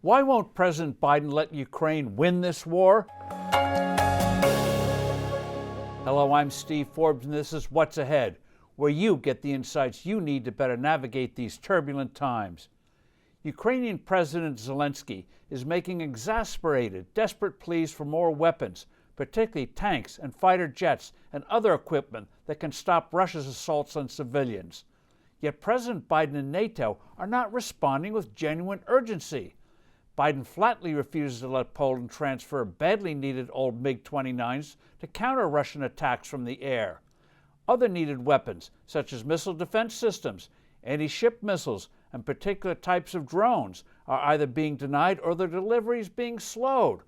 Why won't President Biden let Ukraine win this war? Hello, I'm Steve Forbes, and this is What's Ahead, where you get the insights you need to better navigate these turbulent times. Ukrainian President Zelensky is making exasperated, desperate pleas for more weapons, particularly tanks and fighter jets and other equipment that can stop Russia's assaults on civilians. Yet President Biden and NATO are not responding with genuine urgency. Biden flatly refuses to let Poland transfer badly needed old MiG-29s to counter Russian attacks from the air. Other needed weapons, such as missile defense systems, anti-ship missiles, and particular types of drones, are either being denied or their deliveries being slowed.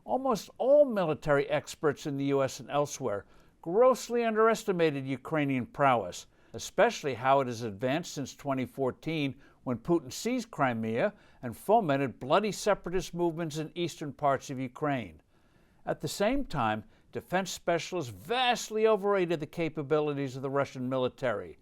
Almost all military experts in the U.S. and elsewhere grossly underestimated Ukrainian prowess, especially how it has advanced since 2014, when Putin seized Crimea and fomented bloody separatist movements in eastern parts of Ukraine. At the same time, defense specialists vastly overrated the capabilities of the Russian military.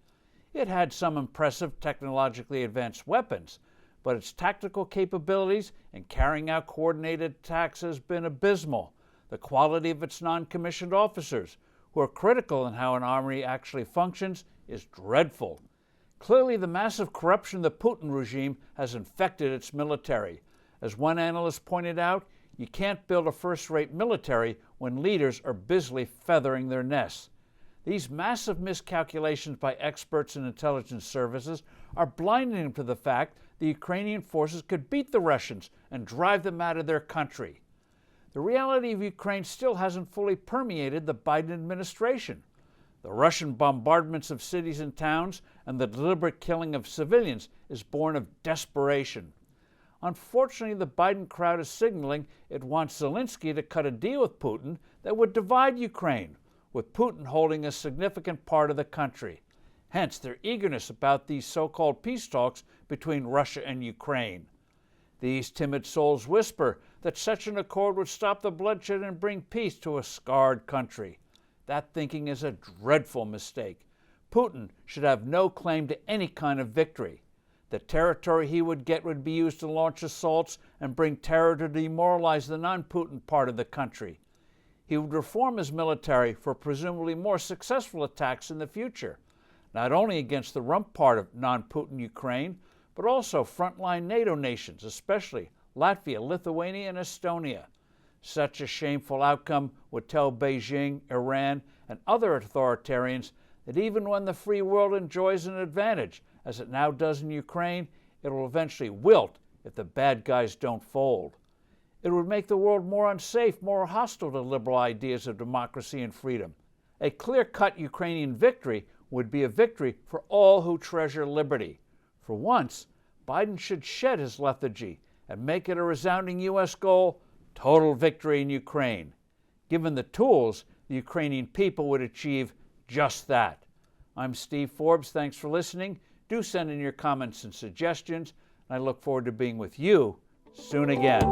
It had some impressive technologically advanced weapons, but its tactical capabilities in carrying out coordinated attacks has been abysmal. The quality of its non-commissioned officers, who are critical in how an army actually functions, is dreadful. Clearly, the massive corruption of the Putin regime has infected its military. As one analyst pointed out, you can't build a first-rate military when leaders are busily feathering their nests. These massive miscalculations by experts in intelligence services are blinding them to the fact the Ukrainian forces could beat the Russians and drive them out of their country. The reality of Ukraine still hasn't fully permeated the Biden administration. The Russian bombardments of cities and towns and the deliberate killing of civilians is born of desperation. Unfortunately, the Biden crowd is signaling it wants Zelensky to cut a deal with Putin that would divide Ukraine, with Putin holding a significant part of the country. Hence, their eagerness about these so-called peace talks between Russia and Ukraine. These timid souls whisper that such an accord would stop the bloodshed and bring peace to a scarred country. That thinking is a dreadful mistake. Putin should have no claim to any kind of victory. The territory he would get would be used to launch assaults and bring terror to demoralize the non-Putin part of the country. He would reform his military for presumably more successful attacks in the future, not only against the rump part of non-Putin Ukraine, but also frontline NATO nations, especially Latvia, Lithuania, and Estonia. Such a shameful outcome would tell Beijing, Iran, and other authoritarians that even when the free world enjoys an advantage, as it now does in Ukraine, it will eventually wilt if the bad guys don't fold. It would make the world more unsafe, more hostile to liberal ideas of democracy and freedom. A clear-cut Ukrainian victory would be a victory for all who treasure liberty. For once, Biden should shed his lethargy and make it a resounding U.S. goal: total victory in Ukraine. Given the tools, the Ukrainian people would achieve just that. I'm Steve Forbes. Thanks for listening. Do send in your comments and suggestions, and I look forward to being with you soon again.